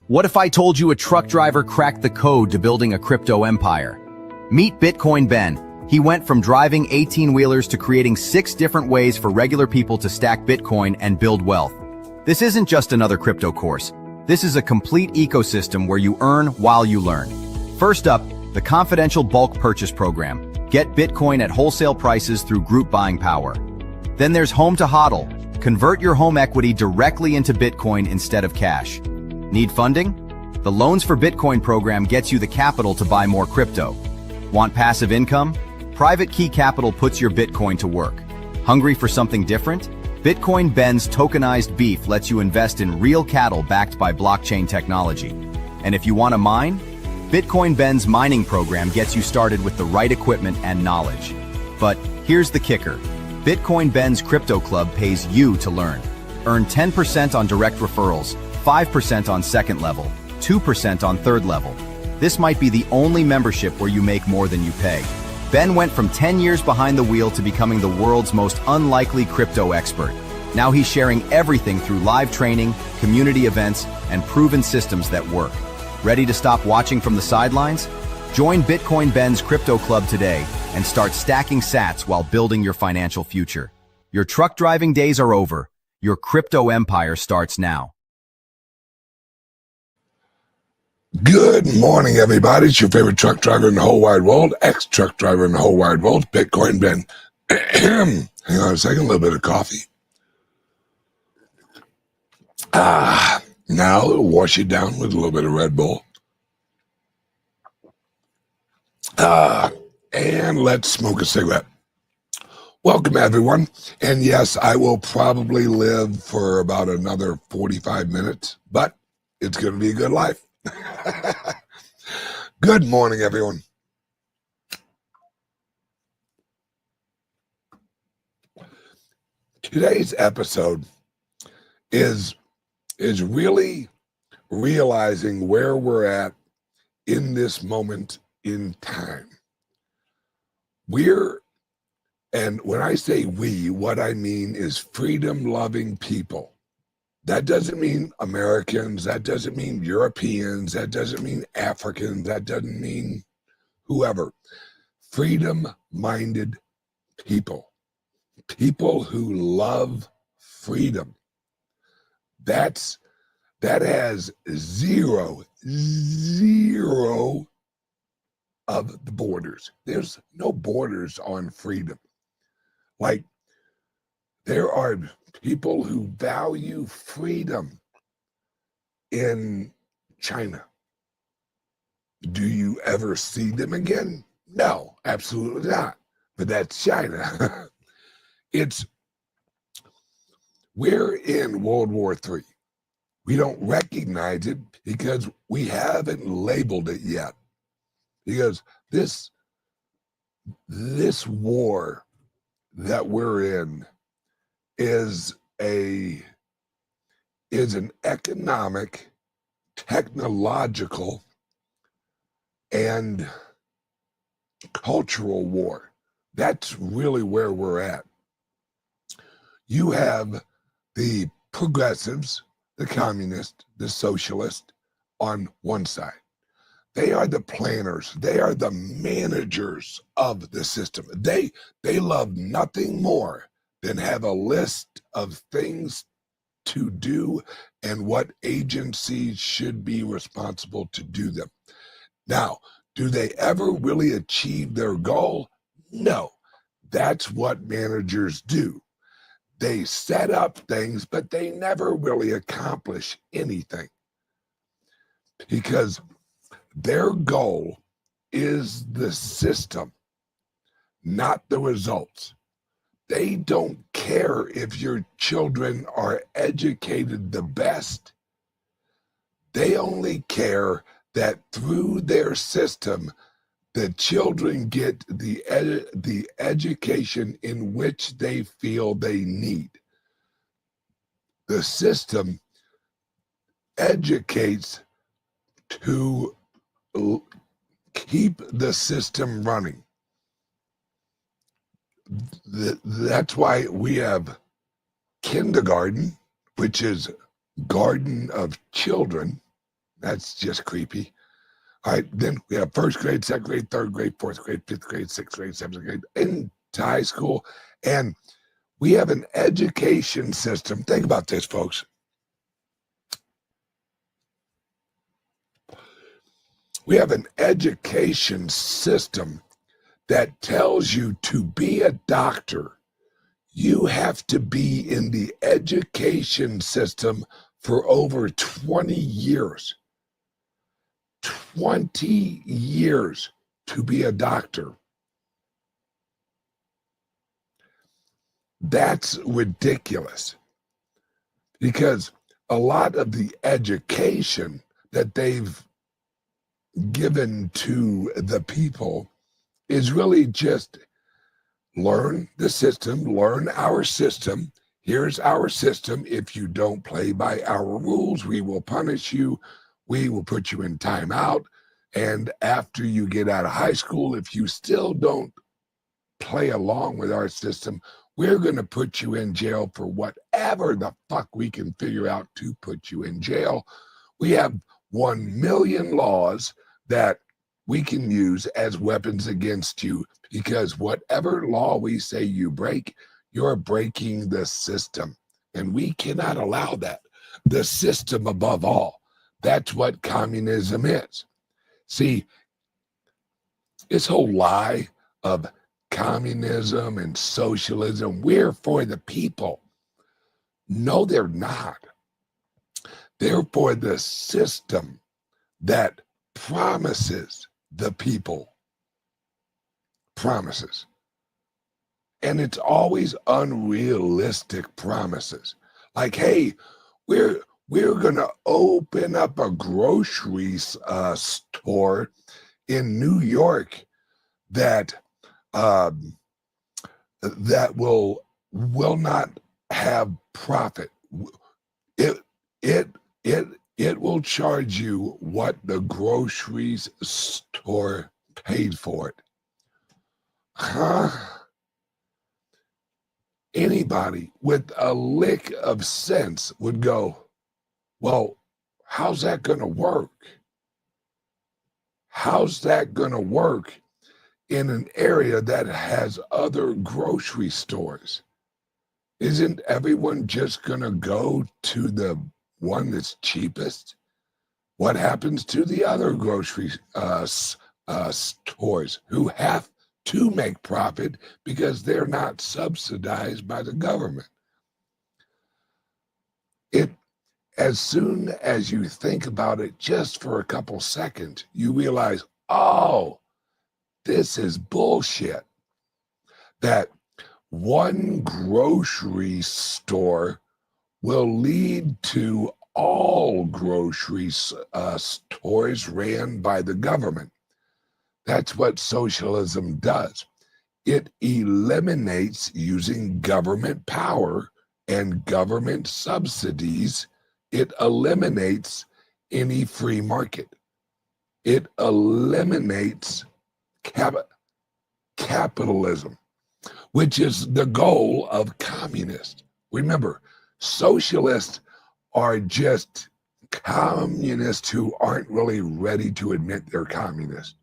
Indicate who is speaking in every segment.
Speaker 1: What if I told you a truck driver cracked the code to building a crypto empire? Meet Bitcoin Ben. He went from driving 18-wheelers to creating 6 different ways for regular people to stack Bitcoin and build wealth. This isn't just another crypto course. This is a complete ecosystem where you earn while you learn. First up, the confidential bulk purchase program. Get Bitcoin at wholesale prices through group buying power. Then there's Home to HODL. Convert your home equity directly into Bitcoin instead of cash. Need funding? The Loans for Bitcoin program gets you the capital to buy more crypto. Want passive income? Private Key Capital puts your Bitcoin to work. Hungry for something different? Bitcoin Ben's tokenized beef lets you invest in real cattle backed by blockchain technology. And if you want to mine? Bitcoin Ben's mining program gets you started with the right equipment and knowledge. But here's the kicker. Bitcoin Ben's Crypto Club pays you to learn. Earn 10% on direct referrals, 5% on second level, 2% on third level. This might be the only membership where you make more than you pay. Ben went from 10 years behind the wheel to becoming the world's most unlikely crypto expert. Now he's sharing everything through live training, community events, and proven systems that work. Ready to stop watching from the sidelines? Join Bitcoin Ben's Crypto Club today and start stacking sats while building your financial future. Your truck driving days are over. Your crypto empire starts now.
Speaker 2: Good morning, everybody. It's your favorite truck driver in the whole wide world, ex-truck driver in the whole wide world, Bitcoin Ben. Hang on a second, a little bit of coffee. Now we'll wash it down with a little bit of Red Bull. And let's smoke a cigarette. Welcome, everyone. And yes, I will probably live for about another 45 minutes, but it's going to be a good life. Good morning, everyone. Today's episode is really realizing where we're at in this moment in time. And when I say we, what I mean is freedom-loving people. That doesn't mean Americans, that doesn't mean Europeans, that doesn't mean Africans, that doesn't mean whoever. Freedom-minded people. People who love freedom. That has zero of the borders. There's no borders on freedom. Like, there are people who value freedom in China. Do you ever see them again? No, absolutely not. But that's China. We're in World War III. We don't recognize it because we haven't labeled it yet. Because this war that we're in is an economic, technological, and cultural war. That's really where we're at. You have the progressives, the communists, the socialists on one side. They are the planners. They are the managers of the system. They love nothing more than have a list of things to do and what agencies should be responsible to do them. Now, do they ever really achieve their goal? No. That's what managers do. They set up things, but they never really accomplish anything because their goal is the system, not the results. They don't care if your children are educated the best. They only care that through their system, the children get the education in which they feel they need. The system educates to keep the system running. That's why we have kindergarten, which is garden of children, That's just creepy. All right, then we have first grade, second grade, third grade, fourth grade, fifth grade, sixth grade, seventh grade, into high school. And we have an education system. Think about this, folks. We have an education system that tells you to be a doctor, you have to be in the education system for over 20 years. 20 years to be a doctor. That's ridiculous, because a lot of the education that they've given to the people is really just learn the system, learn our system. Here's our system. If you don't play by our rules, we will punish you. We will put you in timeout. And after you get out of high school, if you still don't play along with our system, we're going to put you in jail for whatever the fuck we can figure out to put you in jail. We have 1 million laws that we can use as weapons against you, because whatever law we say you break, you're breaking the system. And we cannot allow that. The system above all. That's what communism is. See, this whole lie of communism and socialism, we're for the people. No, they're not. They're for the system that promises the people. Promises. And it's always unrealistic promises. Like, hey, we're going to open up a grocery store in New York that that will not have profit. It will charge you what the grocery store paid for it. Huh? Anybody with a lick of sense would go, well, how's that going to work? How's that going to work in an area that has other grocery stores? Isn't everyone just going to go to the one that's cheapest? What happens to the other grocery stores who have to make profit because they're not subsidized by the government? As soon as you think about it just for a couple seconds, you realize, oh, this is bullshit. That one grocery store will lead to all grocery stores ran by the government. That's what socialism does. It eliminates using government power and government subsidies. It eliminates any free market. It eliminates capitalism, which is the goal of communists. Remember, socialists are just communists who aren't really ready to admit they're communists,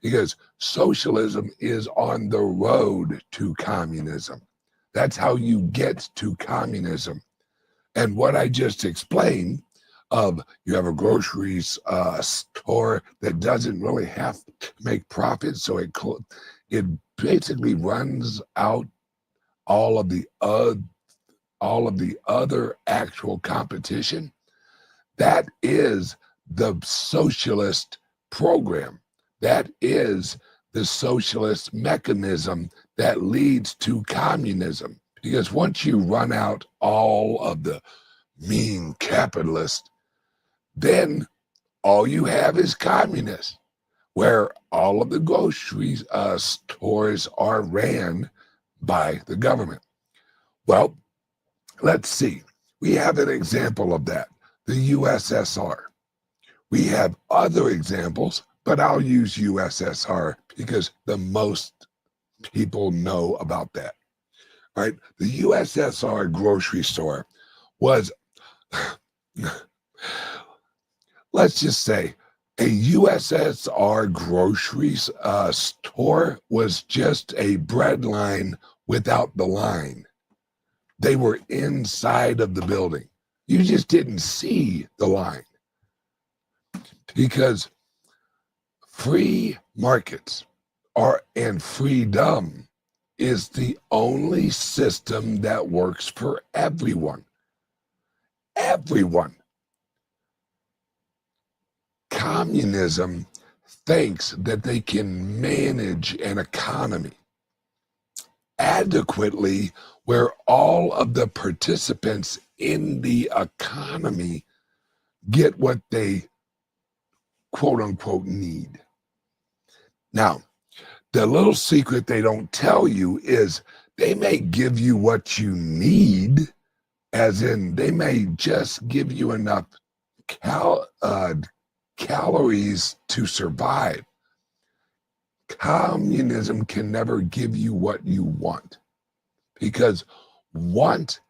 Speaker 2: because socialism is on the road to communism. That's how you get to communism. And what I just explained of you have a grocery store that doesn't really have to make profit, so it basically runs out all of the other actual competition. That is the socialist program. That is the socialist mechanism that leads to communism. Because once you run out all of the mean capitalists, then all you have is communists, where all of the grocery stores are ran by the government. Well, let's see. We have an example of that, the USSR. We have other examples, but I'll use USSR because the most people know about that. All right, the USSR grocery store was let's just say a USSR grocery store was just a bread line without the line. They were inside of the building. You just didn't see the line because free markets and freedom is the only system that works for everyone. Everyone. Communism thinks that they can manage an economy adequately where all of the participants in the economy get what they quote unquote need. Now, the little secret they don't tell you is they may give you what you need, as in they may just give you enough calories to survive. Communism can never give you what you want because want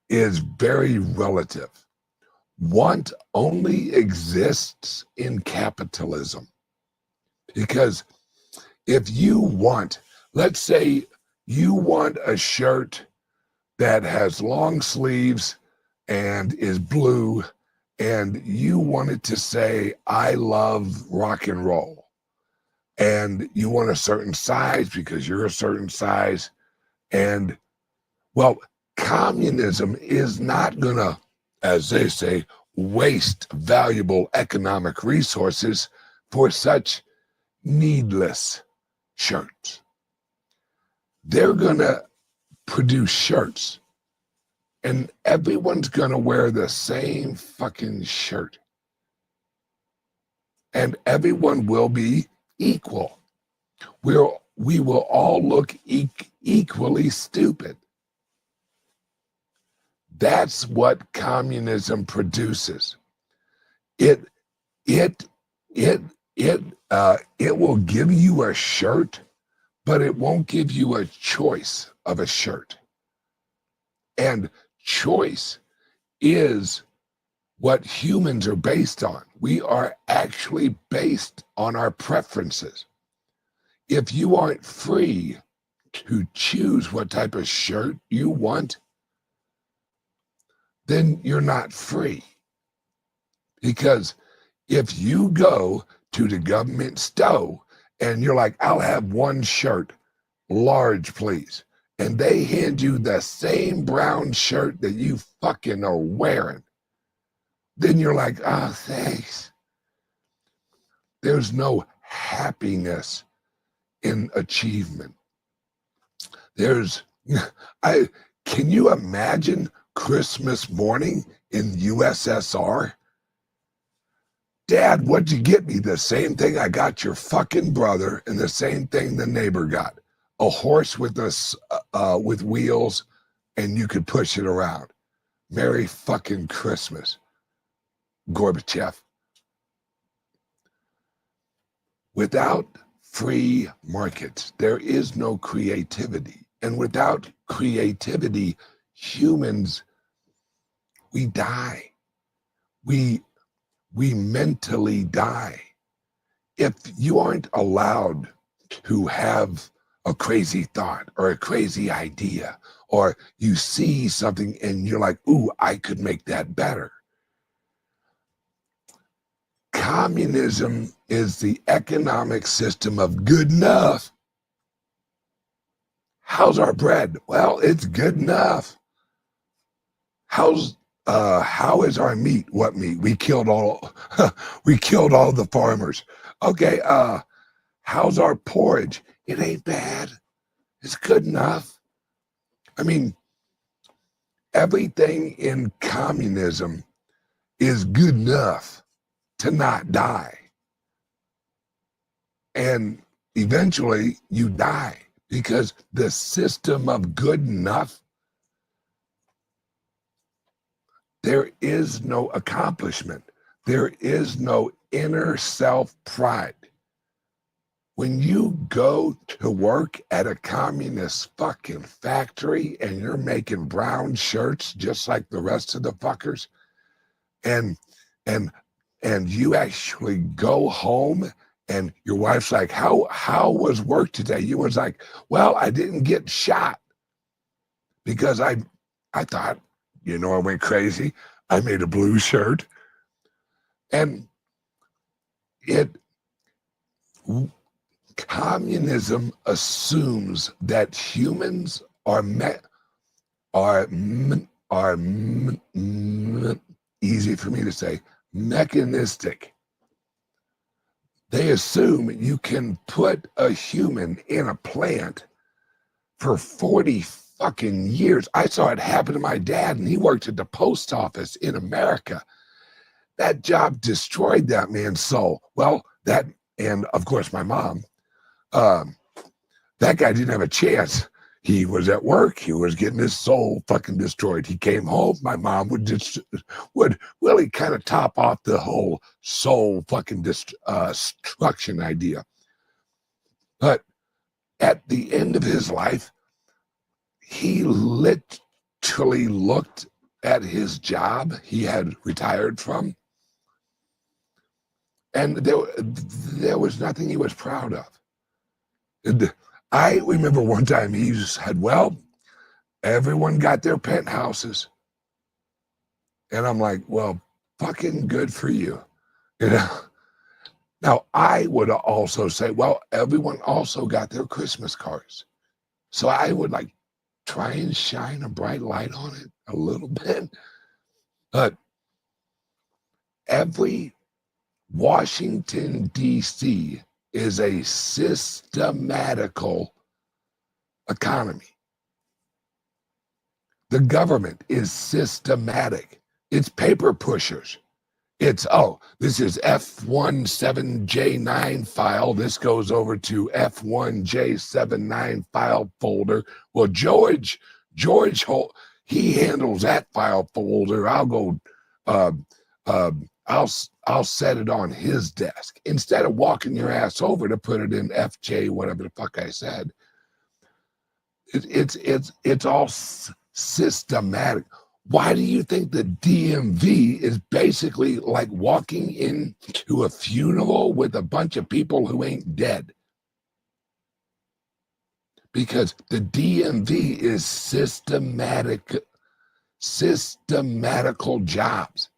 Speaker 2: is very relative. Want only exists in capitalism because if you want, let's say you want a shirt that has long sleeves and is blue, and you want it to say, I love rock and roll. And you want a certain size because you're a certain size. And well, communism is not going to, as they say, waste valuable economic resources for such needless shirts. They're going to produce shirts and everyone's going to wear the same fucking shirt. And everyone will be equal. We will all look equally stupid. That's what communism produces. It will give you a shirt, but it won't give you a choice of a shirt. And choice is what humans are based on. We are actually based on our preferences. If you aren't free to choose what type of shirt you want, then you're not free. Because if you go to the government store and you're like, I'll have one shirt, large, please. And they hand you the same brown shirt that you fucking are wearing, then you're like, oh, thanks. There's no happiness in achievement. Can you imagine Christmas morning in USSR? Dad, what'd you get me? The same thing I got your fucking brother and the same thing the neighbor got. A horse with with wheels and you could push it around. Merry fucking Christmas, Gorbachev. Without free markets, there is no creativity. And without creativity, humans, we die. We mentally die. If you aren't allowed to have a crazy thought or a crazy idea, or you see something and you're like, ooh, I could make that better. Communism is the economic system of good enough. How's our bread? Well, it's good enough. How is our meat? What meat? We killed all the farmers. Okay, how's our porridge? It ain't bad. It's good enough. I mean, everything in communism is good enough to not die. And eventually you die because the system of good enough, there is no accomplishment. There is no inner self-pride. When you go to work at a communist fucking factory and you're making brown shirts just like the rest of the fuckers, and and you actually go home and your wife's like, how was work today? You was like, well, I didn't get shot because I thought, I went crazy. I made a blue shirt. And communism assumes that humans are easy for me to say, mechanistic. They assume you can put a human in a plant for 40 fucking years. I saw it happen to my dad, and he worked at the post office in America. That job destroyed that man's soul. Well, and of course my mom, that guy didn't have a chance. He was at work. He was getting his soul fucking destroyed. He came home. My mom would really kind of top off the whole soul fucking destruction idea. But at the end of his life, he literally looked at his job he had retired from, and there was nothing he was proud of. And I remember one time he said, well, everyone got their penthouses. And I'm like, well, fucking good for you. Now, I would also say, well, everyone also got their Christmas cards. So I would like try and shine a bright light on it a little bit. But every Washington, D.C. is a systematical economy. The government is systematic. It's paper pushers. It's, this is F17J9 file. This goes over to F1J79 file folder. Well, George, he handles that file folder. I'll go, I'll set it on his desk instead of walking your ass over to put it in FJ, whatever the fuck I said. It's all systematic. Why do you think the DMV is basically like walking into a funeral with a bunch of people who ain't dead? Because the DMV is systematical jobs.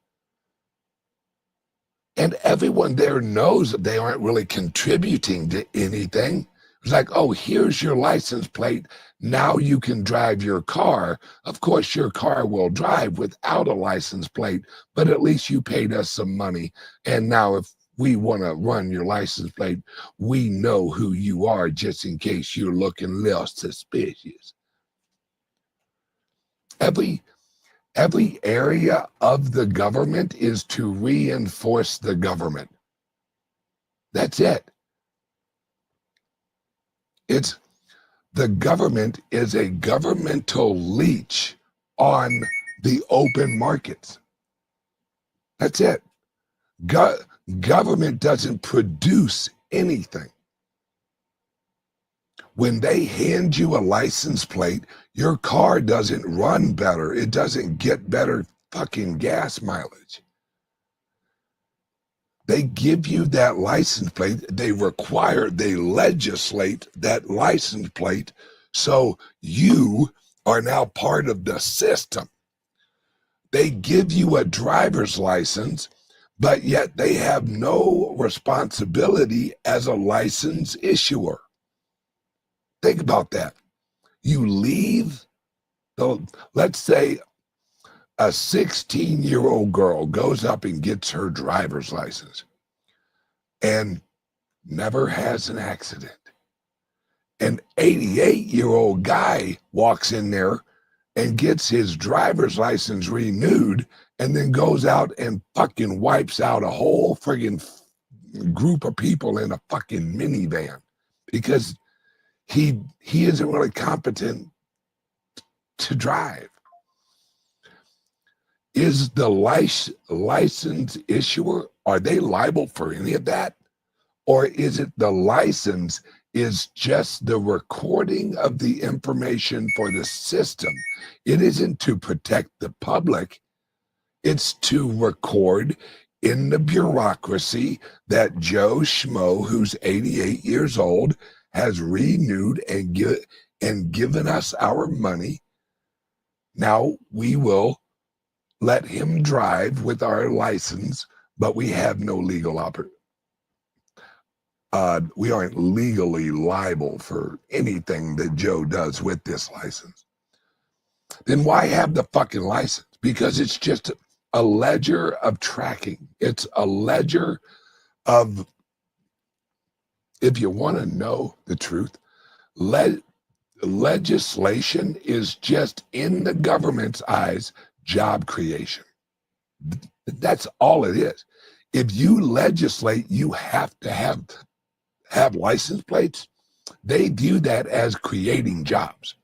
Speaker 2: And everyone there knows that they aren't really contributing to anything. It's like, here's your license plate. Now you can drive your car. Of course, your car will drive without a license plate, but at least you paid us some money. And now if we want to run your license plate, we know who you are just in case you're looking a little suspicious. Every area of the government is to reinforce the government. That's it. The government is a governmental leech on the open markets. That's it. Government doesn't produce anything. When they hand you a license plate, your car doesn't run better. It doesn't get better fucking gas mileage. They give you that license plate. They legislate that license plate so you are now part of the system. They give you a driver's license, but yet they have no responsibility as a license issuer. Think about that. You leave, let's say a 16-year-old girl goes up and gets her driver's license and never has an accident. An 88-year-old guy walks in there and gets his driver's license renewed and then goes out and fucking wipes out a whole friggin' group of people in a fucking minivan because he isn't really competent to drive. Is the license issuer, are they liable for any of that? Or is it the license is just the recording of the information for the system? It isn't to protect the public. It's to record in the bureaucracy that Joe Schmo, who's 88 years old, has renewed and given us our money. Now we will let him drive with our license, but we have no legal we aren't legally liable for anything that Joe does with this license. Then why have the fucking license? Because it's just a ledger of tracking. It's a ledger of, if you want to know the truth, legislation is just, in the government's eyes, job creation. That's all it is. If you legislate, you have to have license plates. They view that as creating jobs.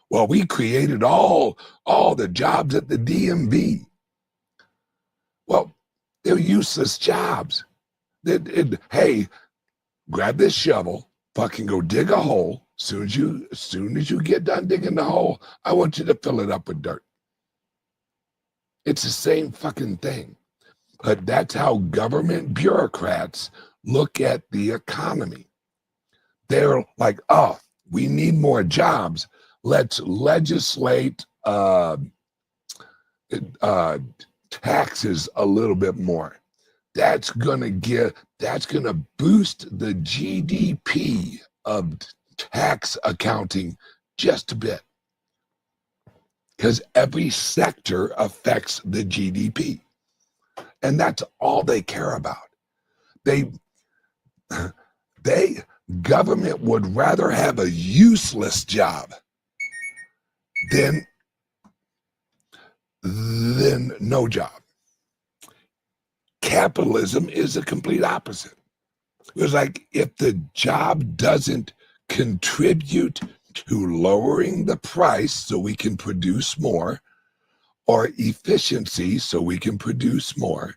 Speaker 2: Well, we created all the jobs at the DMV. Well, they're useless jobs. Hey, grab this shovel, fucking go dig a hole. As soon as you get done digging the hole, I want you to fill it up with dirt. It's the same fucking thing. But that's how government bureaucrats look at the economy. They're like, oh, we need more jobs. Let's legislate taxes a little bit more. That's gonna boost the GDP of tax accounting just a bit, because every sector affects the GDP, and that's all they care about. Government would rather have a useless job than no job. Capitalism is the complete opposite. It was like, if the job doesn't contribute to lowering the price so we can produce more, or efficiency so we can produce more,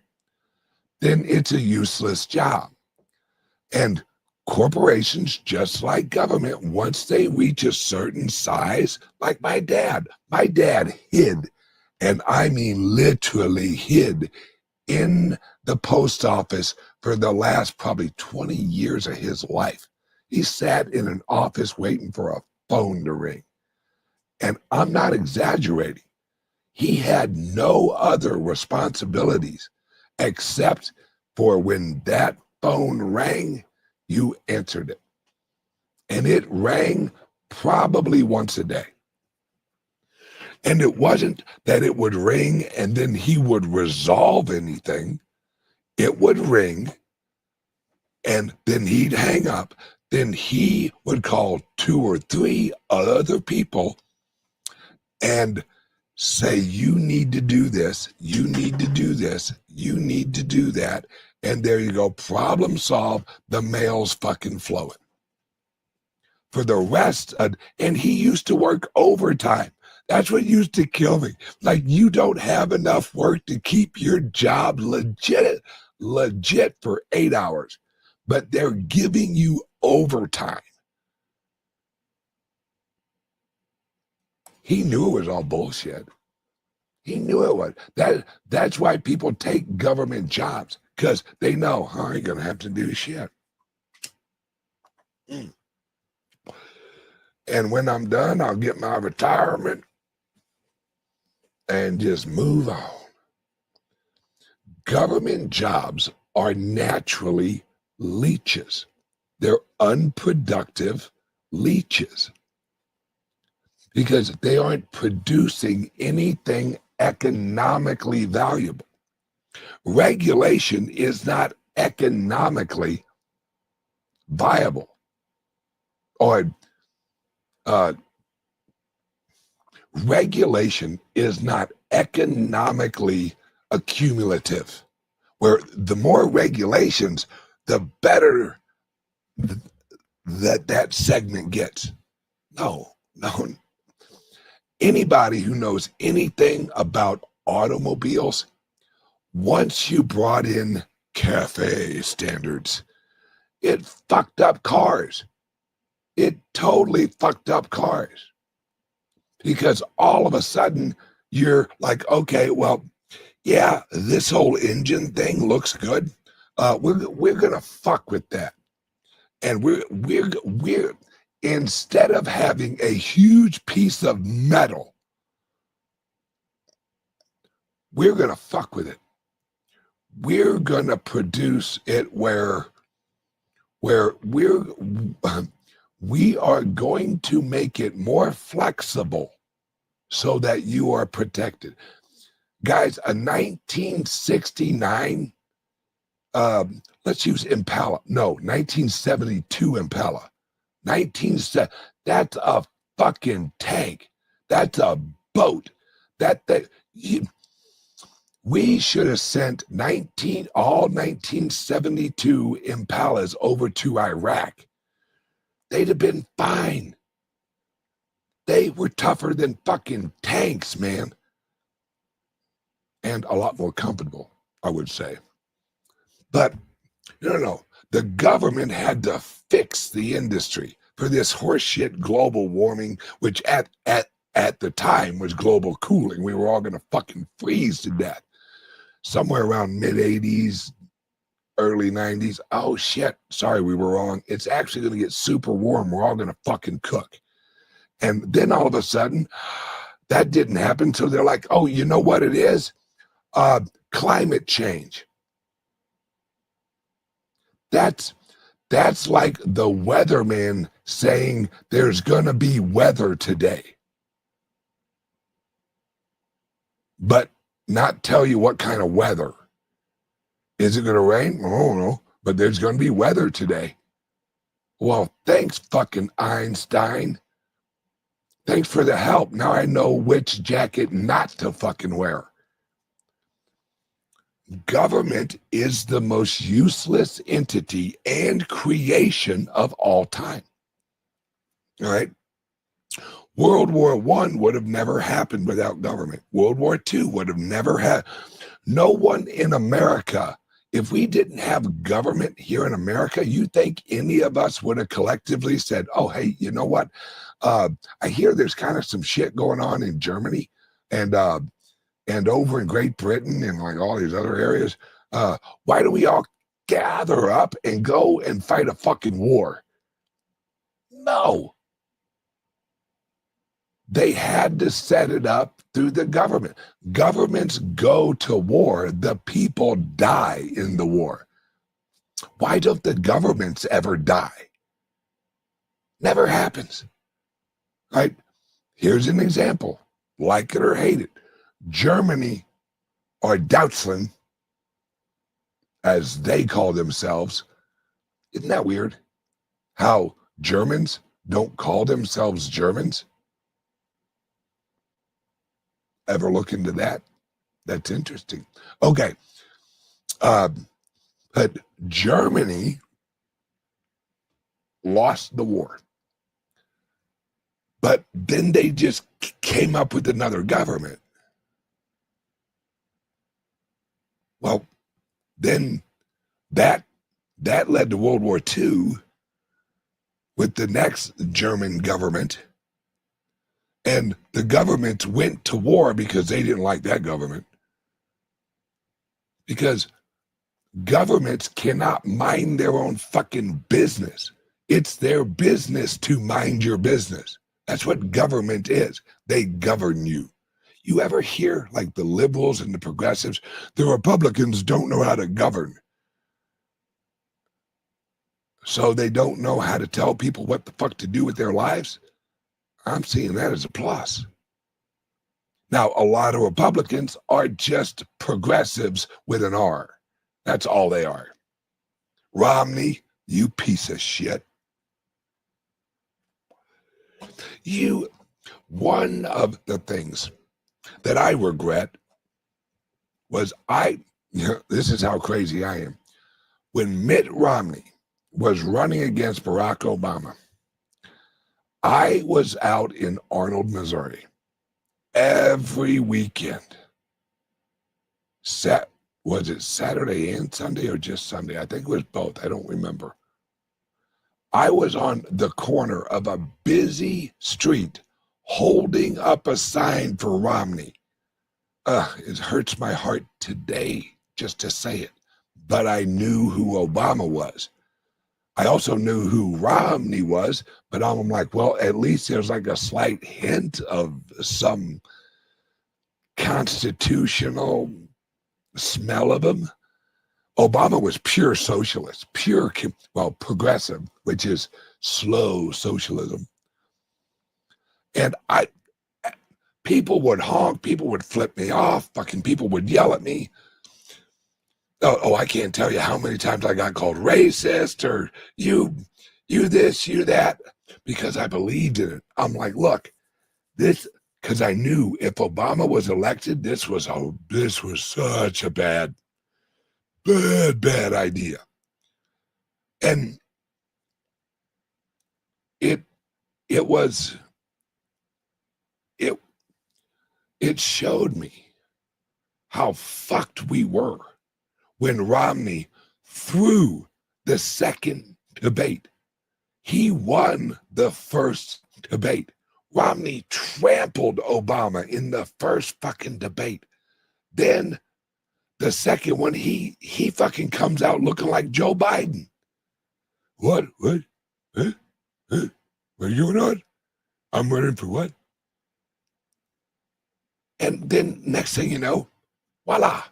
Speaker 2: then it's a useless job. And corporations, just like government, once they reach a certain size, like my dad hid, and I mean literally hid, in the post office for the last probably 20 years of his life. He sat in an office waiting for a phone to ring. And I'm not exaggerating. He had no other responsibilities except for when that phone rang, you answered it. And it rang probably once a day. And it wasn't that it would ring and then he would resolve anything. It would ring and then he'd hang up. Then he would call 2 or 3 other people and say, you need to do this, you need to do this, you need to do that. And there you go, problem solved, the mail's fucking flowing. For the rest, and he used to work overtime. That's what used to kill me. Like, you don't have enough work to keep your job legit for 8 hours, but they're giving you overtime. He knew it was all bullshit. He knew it was. That's why people take government jobs, because they know, I ain't gonna have to do shit. And when I'm done, I'll get my retirement and just move on. Government jobs are naturally leeches. They're unproductive leeches because they aren't producing anything economically valuable. Regulation is not economically viable, or regulation is not economically accumulative, where the more regulations, the better that segment gets. No. Anybody who knows anything about automobiles, once you brought in CAFE standards, it fucked up cars. It totally fucked up cars. Because all of a sudden, you're like, okay, well, yeah, this whole engine thing looks good. We're gonna fuck with that, and we're instead of having a huge piece of metal, we're gonna fuck with it. We're gonna produce it where we are going to make it more flexible so that you are protected. Guys, a 1969, let's use Impala. No, 1972 Impala. 1970. That's a fucking tank. That's a boat. We should have sent all 1972 Impalas over to Iraq. They'd have been fine. They were tougher than fucking tanks, man. And a lot more comfortable, I would say. But no. The government had to fix the industry for this horseshit global warming, which at the time was global cooling. We were all going to fucking freeze to death. Somewhere around mid-80s, early 90s. Oh, shit. Sorry, we were wrong. It's actually going to get super warm. We're all going to fucking cook. And then all of a sudden, that didn't happen. So they're like, oh, you know what it is? Climate change. That's like the weatherman saying there's going to be weather today, but not tell you what kind of weather. Is it going to rain? I don't know, but there's going to be weather today. Well, thanks, fucking Einstein. Thanks for the help. Now I know which jacket not to fucking wear. Government is the most useless entity and creation of all time. All right. World War I would have never happened without government. World War II would have never had. No one in America, if we didn't have government here in America, you think any of us would have collectively said, oh, hey, you know what? I hear there's kind of some shit going on in Germany and over in Great Britain and like all these other areas. Why do we all gather up and go and fight a fucking war? No. They had to set it up through the government. Governments go to war. The people die in the war. Why don't the governments ever die? Never happens. Right? Here's an example. Like it or hate it. Germany, or Deutschland, as they call themselves. Isn't that weird? How Germans don't call themselves Germans? Ever look into that? That's interesting. Okay. But Germany lost the war. But then they just came up with another government. Well, then that led to World War II with the next German government. And the governments went to war because they didn't like that government. Because governments cannot mind their own fucking business. It's their business to mind your business. That's what government is. They govern you. You ever hear like the liberals and the progressives, the Republicans don't know how to govern. So they don't know how to tell people what the fuck to do with their lives? I'm seeing that as a plus. Now, a lot of Republicans are just progressives with an R. That's all they are. Romney, you piece of shit. One of the things that I regret was this is how crazy I am. When Mitt Romney was running against Barack Obama, I was out in Arnold, Missouri every weekend. Was it Saturday and Sunday or just Sunday? I think it was both. I don't remember. I was on the corner of a busy street holding up a sign for Romney. It hurts my heart today just to say it, but I knew who Obama was. I also knew who Romney was, but I'm like, well, at least there's like a slight hint of some constitutional smell of him. Obama was pure socialist, progressive, which is slow socialism. And people would honk, people would flip me off, fucking people would yell at me. Oh, I can't tell you how many times I got called racist or you this, you that, because I believed in it. I'm like, look, this, because I knew if Obama was elected, this was such a bad idea. And it showed me how fucked we were when Romney threw the second debate. He won the first debate. Romney trampled Obama in the first fucking debate. Then the second one, he fucking comes out looking like Joe Biden. What? Huh? What are you doing on? I'm running for what? And then next thing you know, voila.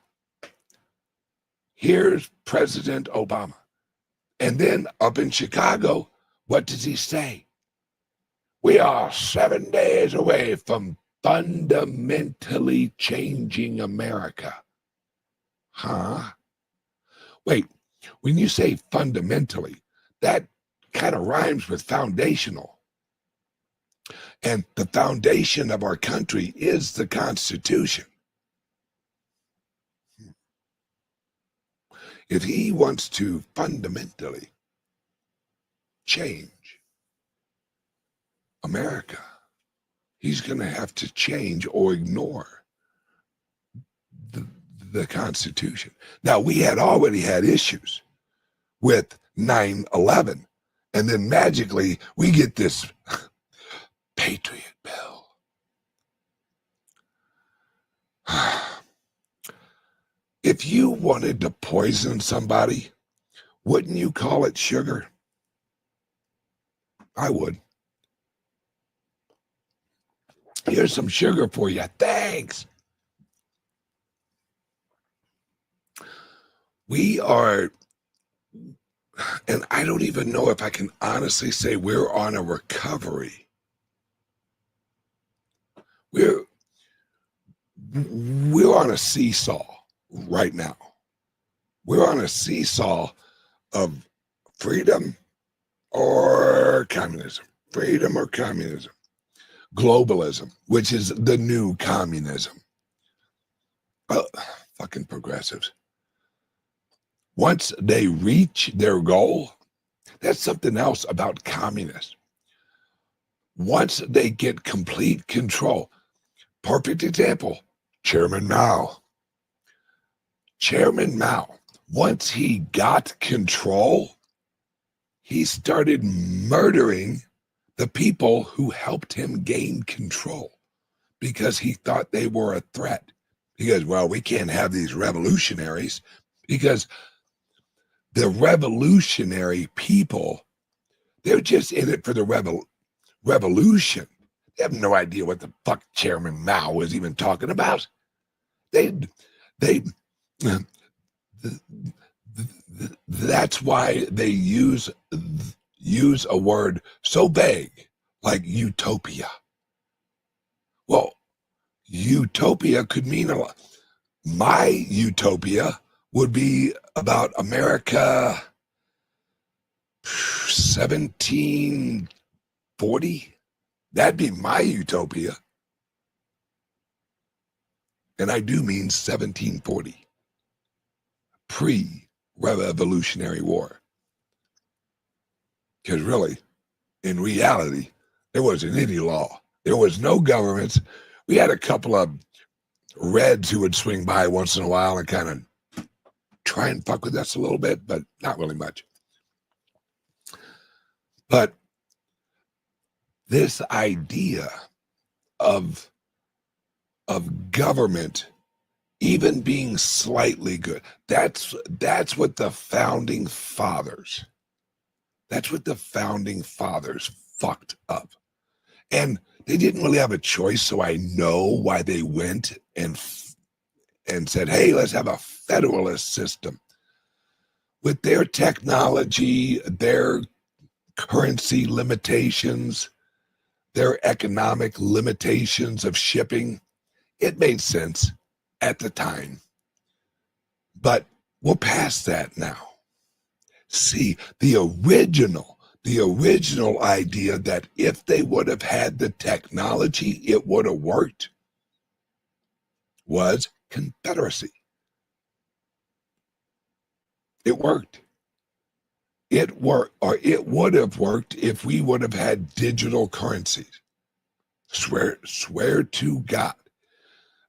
Speaker 2: Here's President Obama. And then up in Chicago, what does he say? We are 7 days away from fundamentally changing America. Huh? Wait, when you say fundamentally, that kind of rhymes with foundational. And the foundation of our country is the Constitution. If he wants to fundamentally change America, he's going to have to change or ignore the Constitution. Now, we had already had issues with 9/11, and then magically we get this Patriot Bill. If you wanted to poison somebody, wouldn't you call it sugar? I would. Here's some sugar for you. Thanks. We are, and I don't even know if I can honestly say we're on a recovery. We're on a seesaw right now. We're on a seesaw of freedom or communism, freedom or communism, globalism, which is the new communism. Fucking progressives. Once they reach their goal, that's something else about communists. Once they get complete control, perfect example, Chairman Mao. Chairman Mao, once he got control, he started murdering the people who helped him gain control because he thought they were a threat. He goes, well, we can't have these revolutionaries because the revolutionary people, they're just in it for the revolution. They have no idea what the fuck Chairman Mao was even talking about. That's why they use a word so vague like utopia. Well, utopia could mean a lot. My utopia would be about America 1740. That'd be my utopia. And I do mean 1740. Pre-Revolutionary War. Because really, in reality, there wasn't any law. There was no governments. We had a couple of Reds who would swing by once in a while and kind of try and fuck with us a little bit, but not really much. But this idea of government even being slightly good. That's what the founding fathers. That's what the founding fathers fucked up. And they didn't really have a choice, so I know why they went and said, hey, let's have a federalist system. With their technology, their currency limitations, their economic limitations of shipping, it made sense at the time. But we're past that now. See, the original idea that if they would have had the technology, it would have worked, was Confederacy. It worked. It worked, or it would have worked if we would have had digital currencies. Swear to God.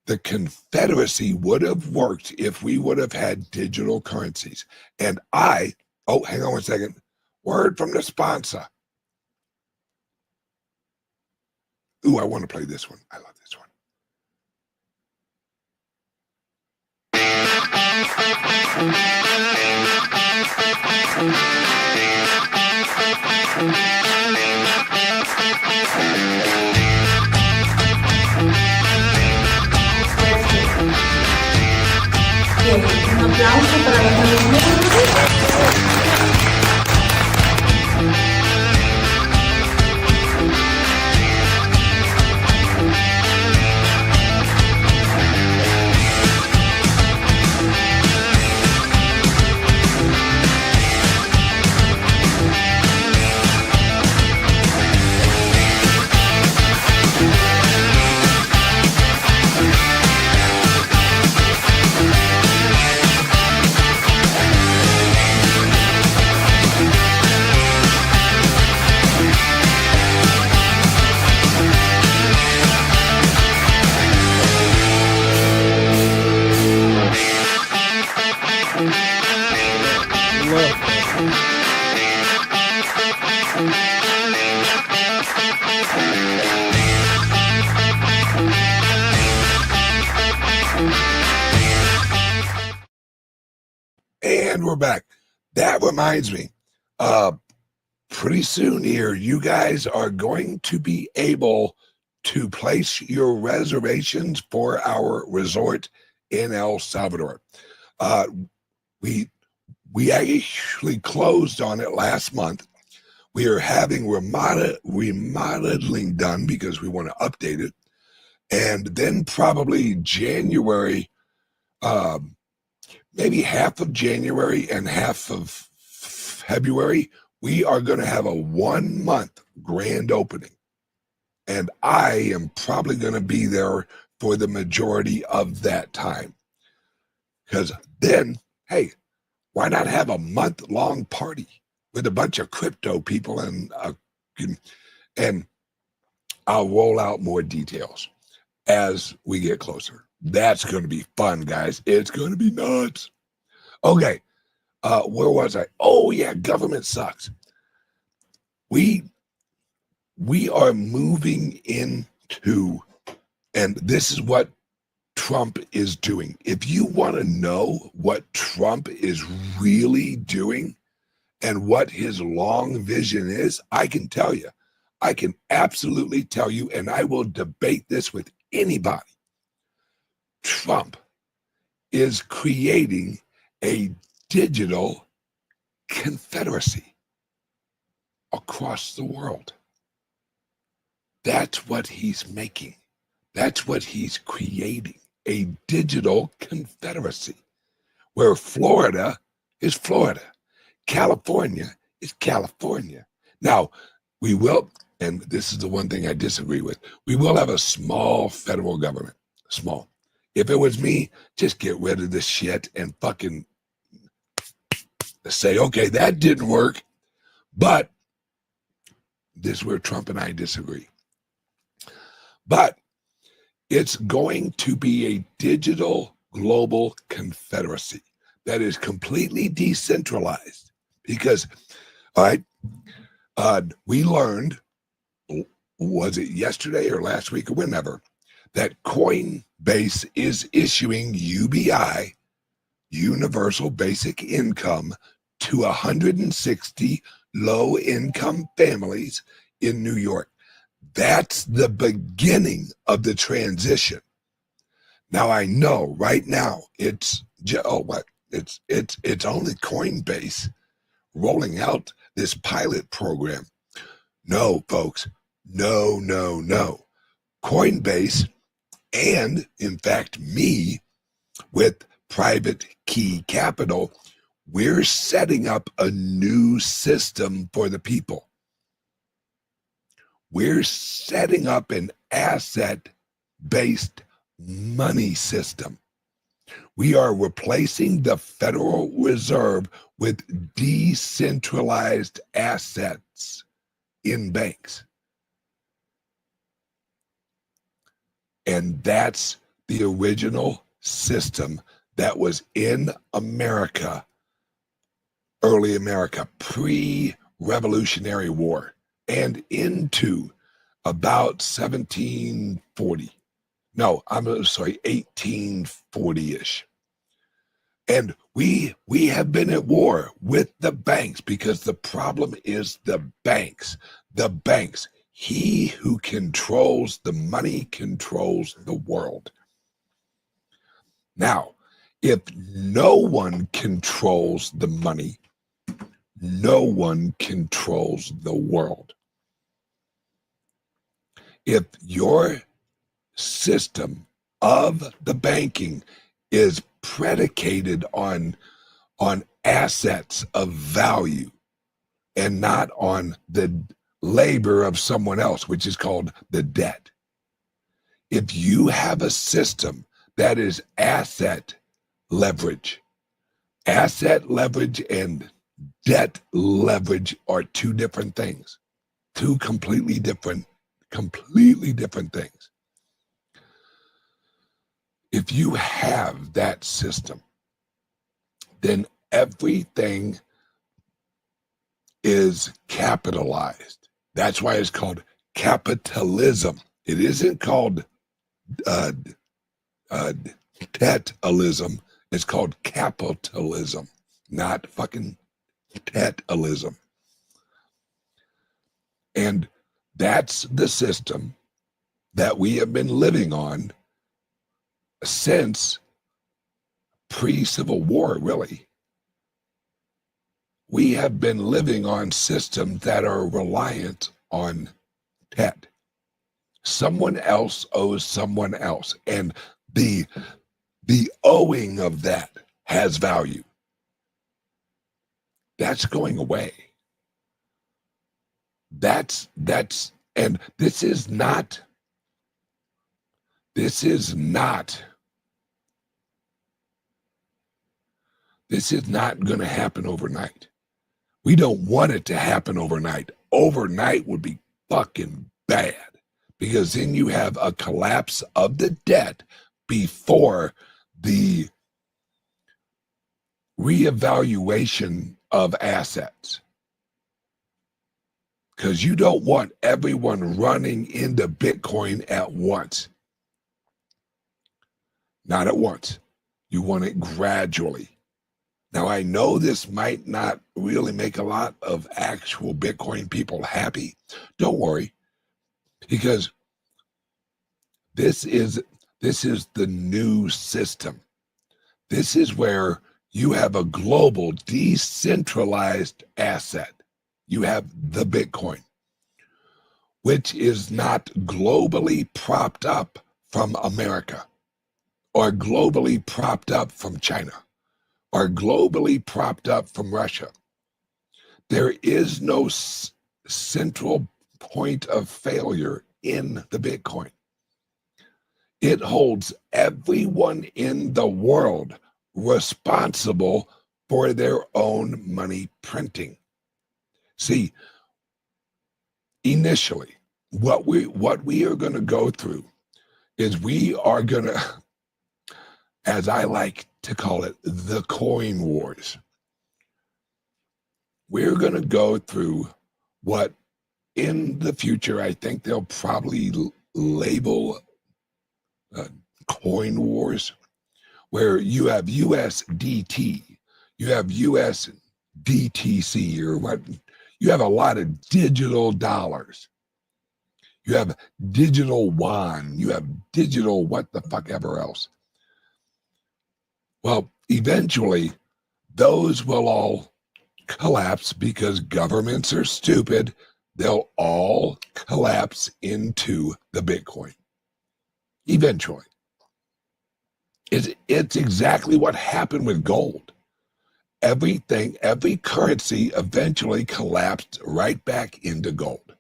Speaker 2: The Confederacy would have worked if we would have had digital currencies. And hang on one second. Word from the sponsor. Ooh, I want to play this one. I love this one.
Speaker 3: Un aplauso para los niños.
Speaker 2: And we're back. That reminds me, pretty soon here, you guys are going to be able to place your reservations for our resort in El Salvador. We actually closed on it last month. We are having remodeling done because we want to update it. And then probably January, maybe half of January and half of February, we are going to have a 1-month grand opening. And I am probably going to be there for the majority of that time. Because then, hey, why not have a month-long party with a bunch of crypto people, and I'll roll out more details as we get closer. That's going to be fun, guys. It's going to be nuts. Okay, where was I? Oh, yeah, government sucks. We are moving into, and this is what Trump is doing. If you want to know what Trump is really doing and what his long vision is, I can tell you. I can absolutely tell you, and I will debate this with anybody. Trump is creating a digital confederacy across the world. That's what he's making. That's what he's creating, a digital confederacy where Florida is Florida, California is California. Now, we will, and this is the one thing I disagree with, we will have a small federal government, small. If it was me, just get rid of this shit and fucking say, okay, that didn't work. But this is where Trump and I disagree. But it's going to be a digital global confederacy that is completely decentralized. Because, all right, we learned, was it yesterday or last week or whenever, that Coinbase is issuing UBI, Universal Basic Income, to 160 low-income families in New York. That's the beginning of the transition. Now I know right now it's only Coinbase rolling out this pilot program. No, folks, no. Coinbase, and in fact me, with Private Key Capital, we're setting up a new system for the people. We're setting up an asset-based money system. We are replacing the Federal Reserve with decentralized assets in banks. And that's the original system that was in America, early America, pre-Revolutionary War, and into about 1840-ish. And we have been at war with the banks because the problem is the banks. The banks. He who controls the money controls the world. Now, if no one controls the money, no one controls the world. If your system of the banking is predicated on assets of value and not on the labor of someone else, which is called the debt. If you have a system that is asset leverage and debt leverage are two different things, two completely different things. If you have that system, then everything is capitalized. That's why it's called capitalism. It isn't called tetalism. It's called capitalism, not fucking tetalism. And that's the system that we have been living on since pre-Civil War, really. We have been living on systems that are reliant on debt. Someone else owes someone else, and the owing of that has value. That's going away. And this is not going to happen overnight. We don't want it to happen overnight. Overnight would be fucking bad, because then you have a collapse of the debt before the reevaluation of assets. Because you don't want everyone running into Bitcoin at once. Not at once. You want it gradually. Now, I know this might not really make a lot of actual Bitcoin people happy. Don't worry, because this is the new system. This is where you have a global decentralized asset. You have the Bitcoin, which is not globally propped up from America, or globally propped up from China, are globally propped up from Russia. There is no central point of failure in the Bitcoin. It holds everyone in the world responsible for their own money printing. See, initially, what we are going to go through is we are going to, as I like to call it, the coin wars. We're going to go through what in the future I think they'll probably label coin wars, where you have USDT, you have USDTC, or what? You have a lot of digital dollars. You have digital yuan. You have digital what the fuck ever else. Well, eventually, those will all collapse because governments are stupid. They'll all collapse into the Bitcoin. Eventually. It's exactly what happened with gold. Everything, every currency eventually collapsed right back into gold.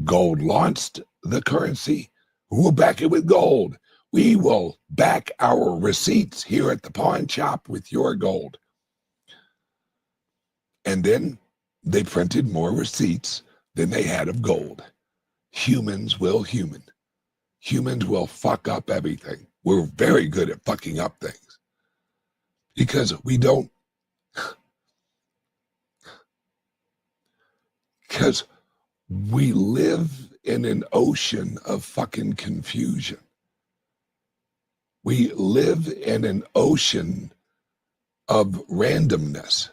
Speaker 2: Gold launched the currency. We'll back it with gold. We will back our receipts here at the pawn shop with your gold. And then they printed more receipts than they had of gold. Humans will human. Humans will fuck up everything. We're very good at fucking up things because we don't, because we live in an ocean of fucking confusion. We live in an ocean of randomness.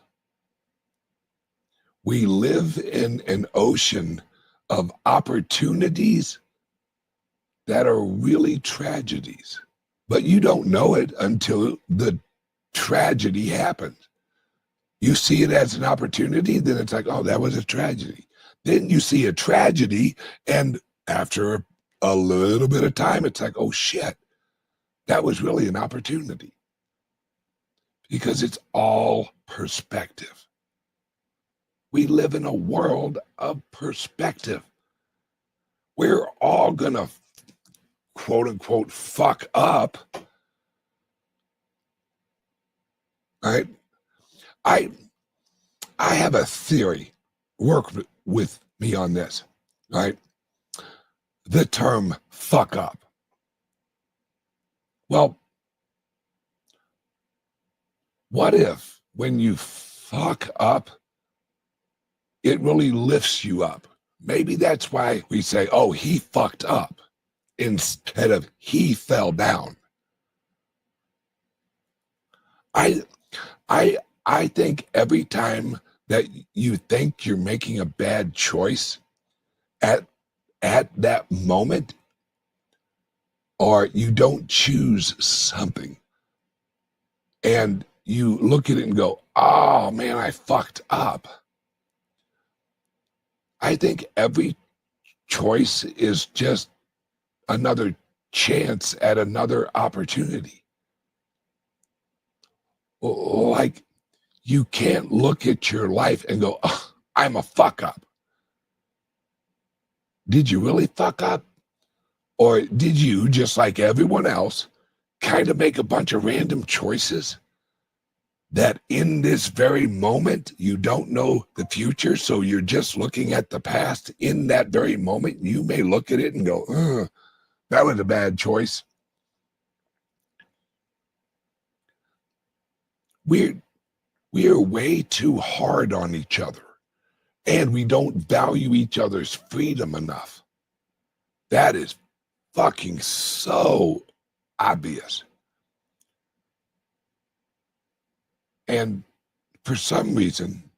Speaker 2: We live in an ocean of opportunities that are really tragedies, but you don't know it until the tragedy happens. You see it as an opportunity, then it's like, oh, that was a tragedy. Then you see a tragedy, and after a little bit of time, it's like, oh shit, that was really an opportunity. Because it's all perspective. We live in a world of perspective. We're all gonna, quote unquote, fuck up. Right? I have a theory. Work with me on this. Right? The term fuck up. Well, what if when you fuck up, it really lifts you up? Maybe that's why we say, oh, he fucked up, instead of he fell down. I think every time that you think you're making a bad choice at that moment, or you don't choose something, and you look at it and go, oh man, I fucked up. I think every choice is just another chance at another opportunity. Like, you can't look at your life and go, oh, I'm a fuck up. Did you really fuck up? Or did you, just like everyone else, kind of make a bunch of random choices that in this very moment, you don't know the future, so you're just looking at the past? In that very moment, you may look at it and go, that was a bad choice. We're way too hard on each other, and we don't value each other's freedom enough. That is fucking so obvious. And for some reason,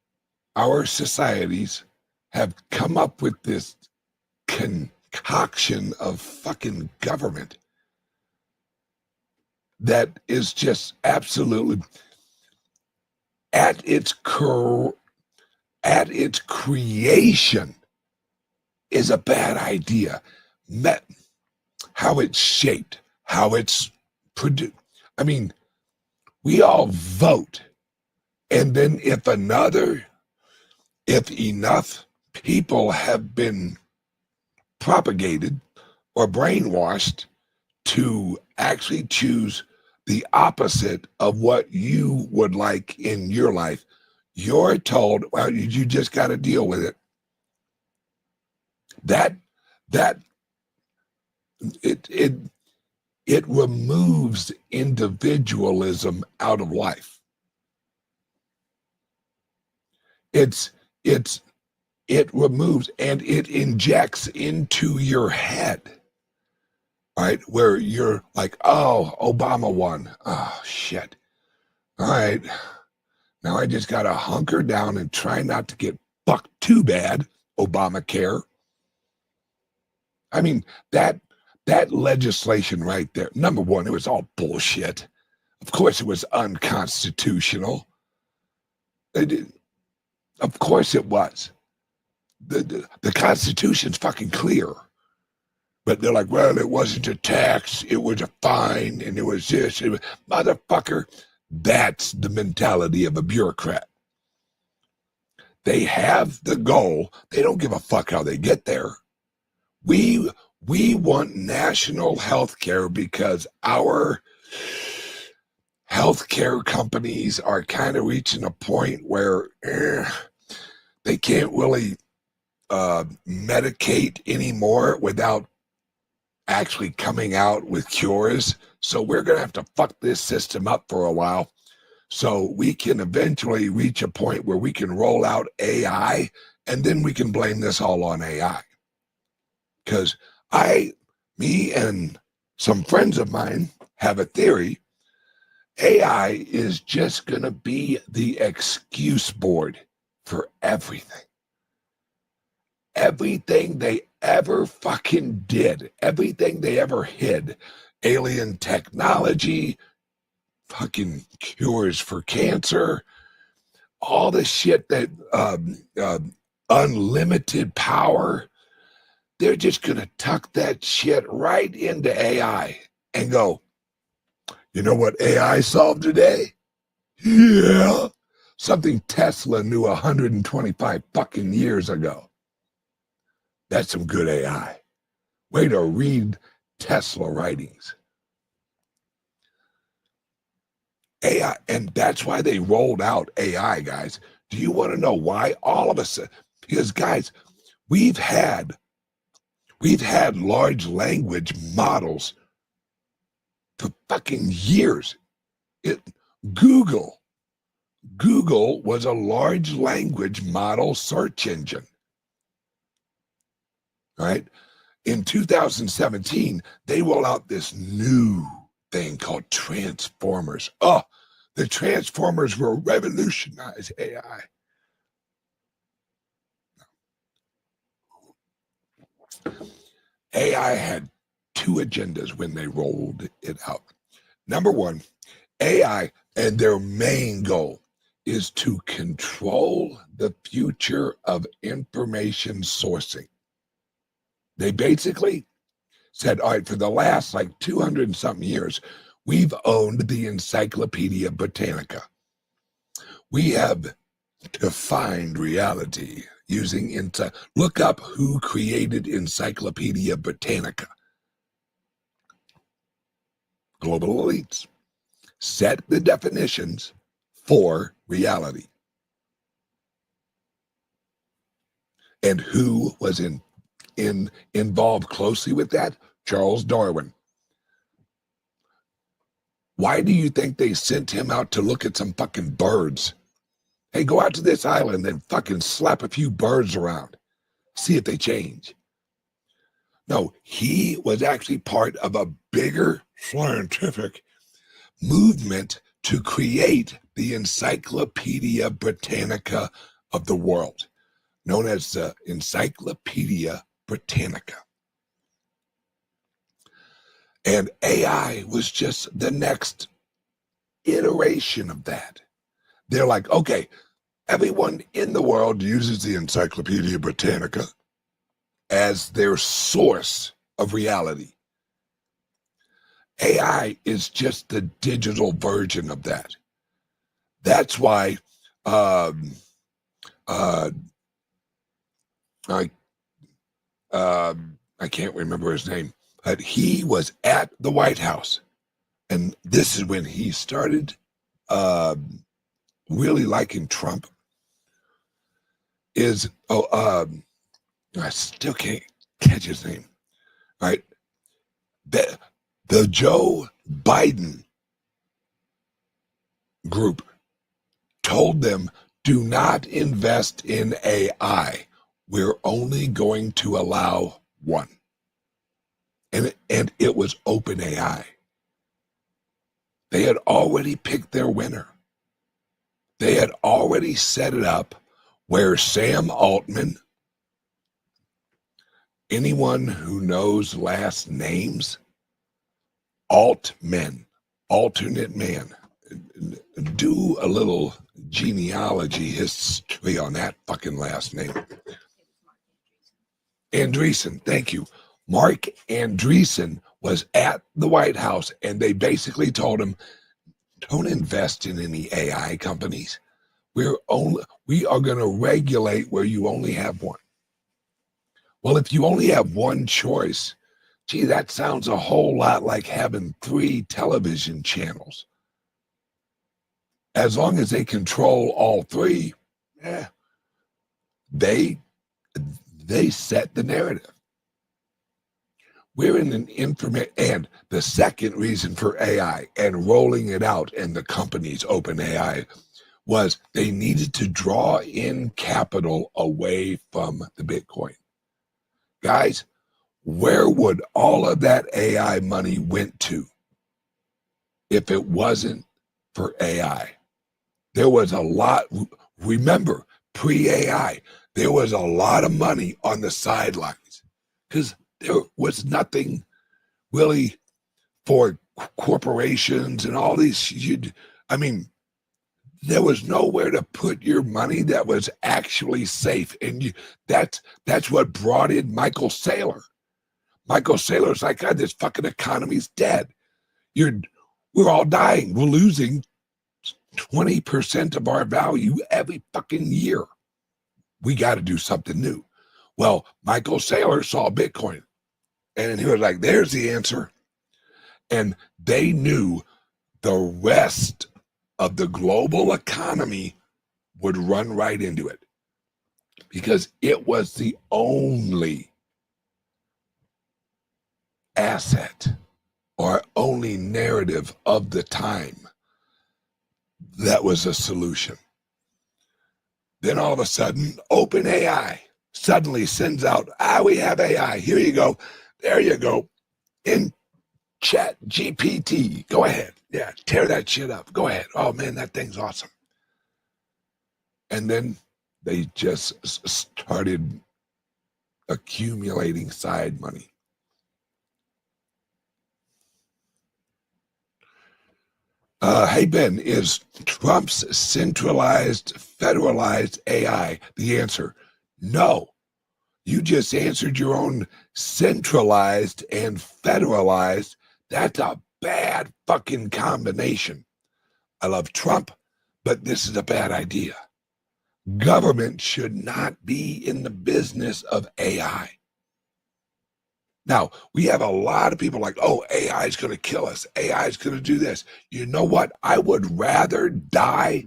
Speaker 2: our societies have come up with this concoction of fucking government that is just absolutely at its creation is a bad idea. How it's shaped, how it's produced. I mean, we all vote. And then if enough people have been propagated or brainwashed to actually choose the opposite of what you would like in your life, you're told, well, you just got to deal with it. It removes individualism out of life. It removes, and it injects into your head, All right, where you're like, oh, Obama won. Oh, shit. All right. Now I just got to hunker down and try not to get fucked too bad, Obamacare. I mean, that legislation right there, number one, it was all bullshit. Of course, it was unconstitutional. Of course it was. The Constitution's fucking clear. But they're like, well, it wasn't a tax, it was a fine, and it was this. It was, motherfucker, that's the mentality of a bureaucrat. They have the goal. They don't give a fuck how they get there. We want national health care because our healthcare companies are kind of reaching a point where they can't really medicate anymore without actually coming out with cures. So we're going to have to fuck this system up for a while so we can eventually reach a point where we can roll out AI, and then we can blame this all on AI. Because me and some friends of mine have a theory. AI is just going to be the excuse board for everything. Everything they ever fucking did, everything they ever hid, alien technology, fucking cures for cancer, all the shit that, unlimited power, they're just going to tuck that shit right into AI and go, you know what AI solved today? Yeah. Something Tesla knew 125 fucking years ago. That's some good AI. Way to read Tesla writings. AI, and that's why they rolled out AI, guys. Do you want to know why? All of a sudden, because guys, we've had large language models for fucking years. Google was a large language model search engine. Right? In 2017, they roll out this new thing called Transformers. Oh, the Transformers will revolutionize AI. AI had two agendas when they rolled it out. Number one, AI, and their main goal is to control the future of information sourcing. They basically said, all right, for the last like 200 and something years, we've owned the Encyclopedia Britannica. We have defined reality using look up who created Encyclopedia Britannica. Global elites set the definitions for reality. And who was involved closely with that? Charles Darwin. Why do you think they sent him out to look at some fucking birds? Hey, go out to this island and fucking slap a few birds around. See if they change. No, he was actually part of a bigger scientific movement to create the Encyclopedia Britannica of the world, known as the Encyclopedia Britannica. And AI was just the next iteration of that. They're like, okay, everyone in the world uses the Encyclopedia Britannica as their source of reality. AI is just the digital version of that. That's why I can't remember his name, but he was at the White House, and this is when he started really liking Trump. I still can't catch his name. All right, the Joe Biden group told them, do not invest in AI. We're only going to allow one. and it was OpenAI. They had already picked their winner. They had already set it up where Sam Altman, anyone who knows last names, Altman, alternate man, do a little genealogy history on that fucking last name. Andreessen, thank you. Mark Andreessen was at the White House, and they basically told him, don't invest in any AI companies. We are going to regulate where you only have one. Well, if you only have one choice, gee, that sounds a whole lot like having 3 television channels. As long as they control all 3, they set the narrative. We're in an and the second reason for AI and rolling it out, and the company's OpenAI, was they needed to draw in capital away from the Bitcoin. Guys, where would all of that AI money went to if it wasn't for AI? There was a lot, remember, pre-AI, there was a lot of money on the sidelines because there was nothing really for corporations and all these. There was nowhere to put your money that was actually safe. And that's what brought in Michael Saylor. Michael Saylor's like, God, this fucking economy's dead. We're all dying. We're losing 20% of our value every fucking year. We got to do something new. Well, Michael Saylor saw Bitcoin, and he was like, there's the answer. And they knew the rest of the global economy would run right into it because it was the only asset or only narrative of the time that was a solution. Then all of a sudden, OpenAI suddenly sends out, we have AI. Here you go. There you go. In Chat GPT. Go ahead. Yeah, tear that shit up. Go ahead. Oh, man, that thing's awesome. And then they just started accumulating side money. Hey, Ben, is Trump's centralized, federalized AI the answer? No. You just answered your own centralized and federalized. That's a bad fucking combination. I love Trump, but this is a bad idea. Government should not be in the business of AI. Now, we have a lot of people like, oh, AI is going to kill us. AI is going to do this. You know what? I would rather die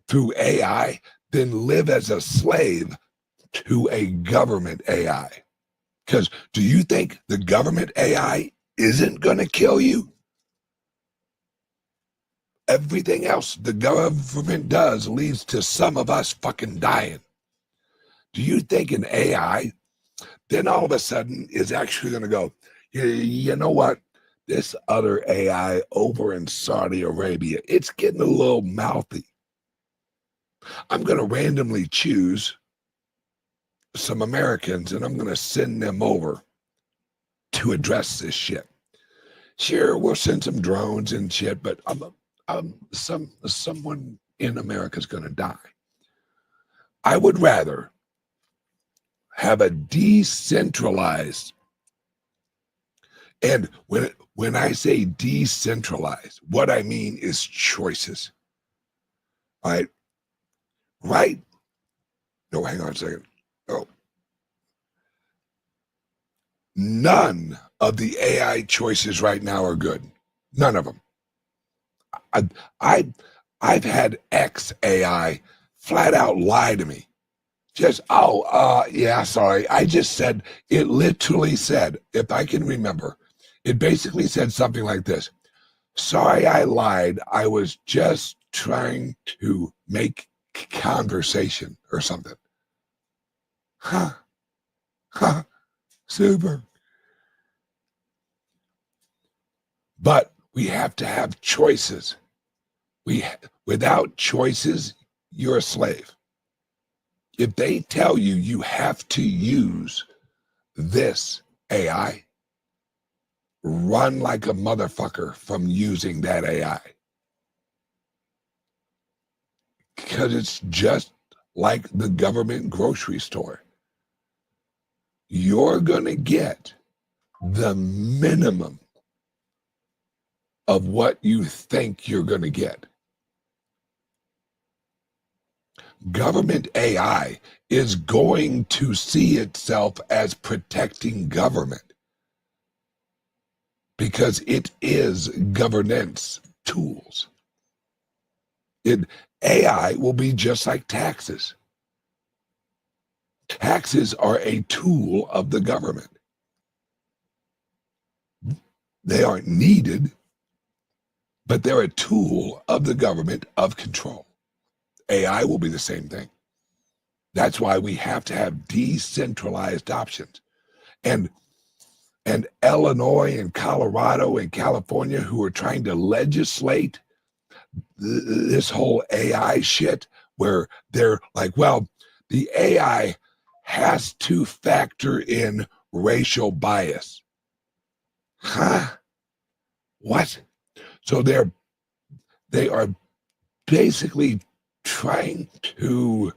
Speaker 2: through AI than live as a slave to a government AI. Because do you think the government AI isn't going to kill you? Everything else the government does leads to some of us fucking dying. Do you think an AI then all of a sudden is actually going to go, you know what? This other AI over in Saudi Arabia, it's getting a little mouthy. I'm going to randomly choose some Americans and I'm going to send them over to address this shit. Sure, we'll send some drones and shit, but someone in America is going to die. I would rather have a decentralized, and when I say decentralized, what I mean is choices. All right? Right? No, hang on a second. Oh. None of the AI choices right now are good. None of them. I've had XAI flat out lie to me. Just, yeah, sorry. I just said, it literally said, if I can remember, it basically said something like this. Sorry, I lied. I was just trying to make conversation or something. Huh. Super. But we have to have choices. Without choices, you're a slave. If they tell you you have to use this AI, run like a motherfucker from using that AI. Because it's just like the government grocery store. You're going to get the minimum of what you think you're going to get. Government AI is going to see itself as protecting government because it is governance tools. AI will be just like taxes. Taxes are a tool of the government. They aren't needed, but they're a tool of the government of control. AI will be the same thing. That's why we have to have decentralized options. And Illinois and Colorado and California, who are trying to legislate this whole AI shit, where they're like, well, the AI has to factor in racial bias. Huh? What? So they are basically trying to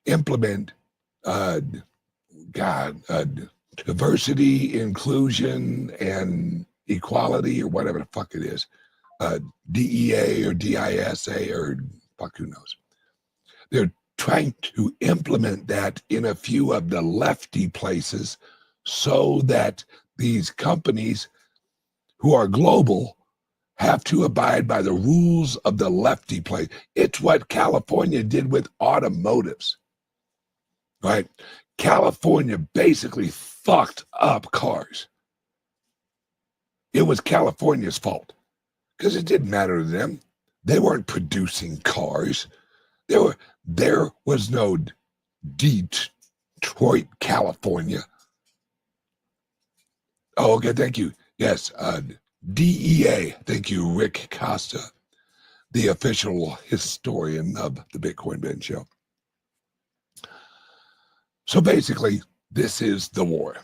Speaker 2: implement diversity, inclusion, and equality, or whatever the fuck it is, DEA or DISA or fuck who knows. They're trying to implement that in a few of the lefty places so that these companies who are global have to abide by the rules of the lefty place. It's what California did with automotives, right? California basically fucked up cars. It was California's fault because it didn't matter to them. They weren't producing cars. There was no Detroit, California. Oh, okay, thank you. Yes, DEA. Thank you, Rick Costa, the official historian of the Bitcoin Ben Show. So basically, this is the war.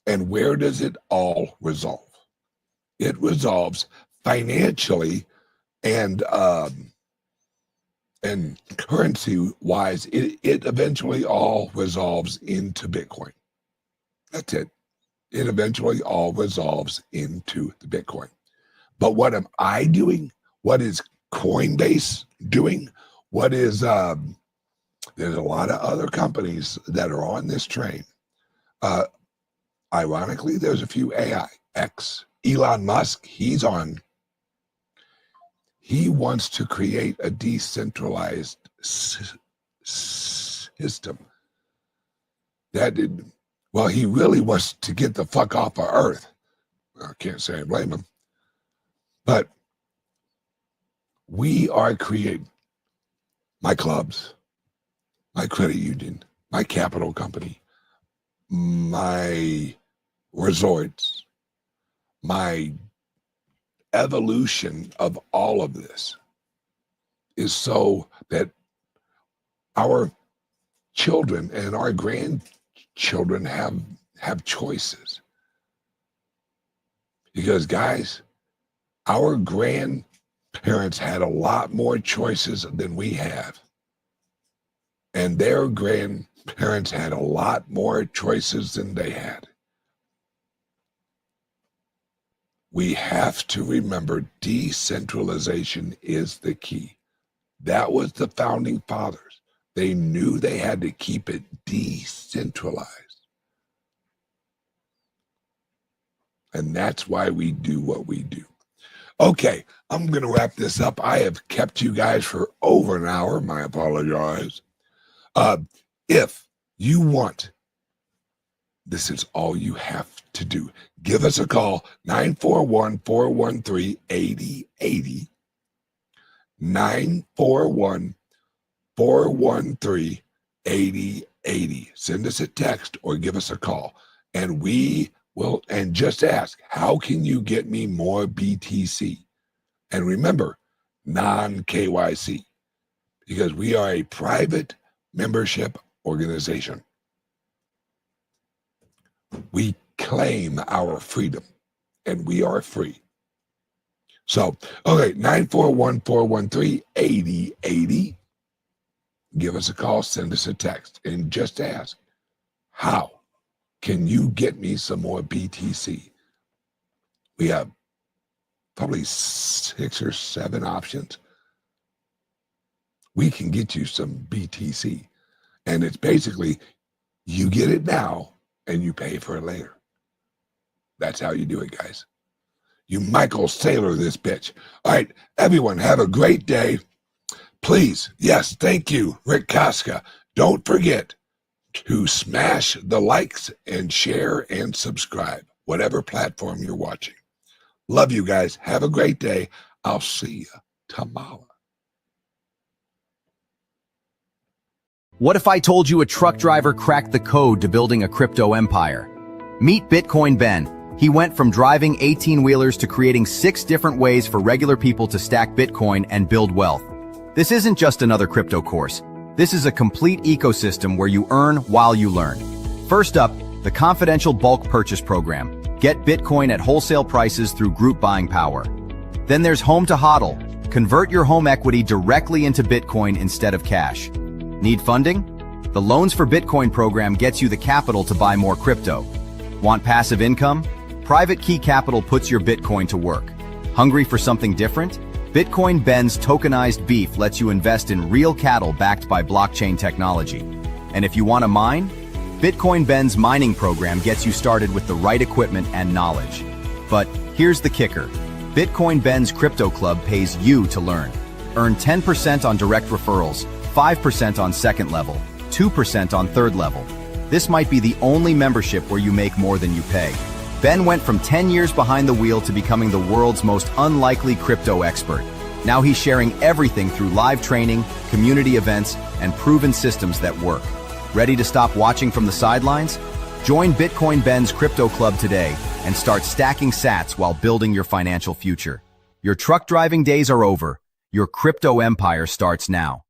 Speaker 2: And where does it all resolve? It resolves financially and currency-wise. It eventually all resolves into Bitcoin. That's it. It eventually all resolves into the Bitcoin. But what am I doing? What is Coinbase doing? What is, there's a lot of other companies that are on this train. Ironically, there's a few AI. Elon Musk, he wants to create a decentralized system. Well, he really wants to get the fuck off of Earth. I can't say I blame him. But we are creating my clubs, my credit union, my capital company, my resorts, my evolution of all of this is so that our children and our grandchildren have choices. Because guys, our grandparents had a lot more choices than we have. And their grandparents had a lot more choices than they had. We have to remember decentralization is the key. That was the founding fathers. They knew they had to keep it decentralized. And that's why we do what we do. Okay, I'm going to wrap this up. I have kept you guys for over an hour. My apologies. If you want, this is all you have to do. Give us a call, 941-413-8080. 941-413-8080. Send us a text or give us a call, and we Well, and just ask, how can you get me more BTC? And remember, non-KYC, because we are a private membership organization. We claim our freedom, and we are free. So, okay, 941-413-8080. Give us a call, send us a text, and just ask, how can you get me some more BTC? We have probably 6 or 7 options. We can get you some BTC. And it's basically, you get it now and you pay for it later. That's how you do it, guys. You Michael Saylor this bitch. All right, everyone, have a great day. Please, yes, thank you, Rick Koska. Don't forget to smash the likes and share and subscribe, whatever platform you're watching. Love you guys. Have a great day. I'll see you tomorrow.
Speaker 1: What if I told you a truck driver cracked the code to building a crypto empire? Meet Bitcoin Ben. He went from driving 18-wheelers to creating 6 different ways for regular people to stack Bitcoin and build wealth. This isn't just another crypto course. This is a complete ecosystem where you earn while you learn. First up, the confidential bulk purchase program. Get Bitcoin at wholesale prices through group buying power. Then there's Home to HODL. Convert your home equity directly into Bitcoin instead of cash. Need funding? The Loans for Bitcoin program gets you the capital to buy more crypto. Want passive income? Private Key Capital puts your Bitcoin to work. Hungry for something different? Bitcoin Ben's tokenized beef lets you invest in real cattle backed by blockchain technology. And if you want to mine, Bitcoin Ben's mining program gets you started with the right equipment and knowledge. But here's the kicker. Bitcoin Ben's Crypto Club pays you to learn. Earn 10% on direct referrals, 5% on second level, 2% on third level. This might be the only membership where you make more than you pay. Ben went from 10 years behind the wheel to becoming the world's most unlikely crypto expert. Now he's sharing everything through live training, community events, and proven systems that work. Ready to stop watching from the sidelines? Join Bitcoin Ben's Crypto Club today and start stacking sats while building your financial future. Your truck driving days are over. Your crypto empire starts now.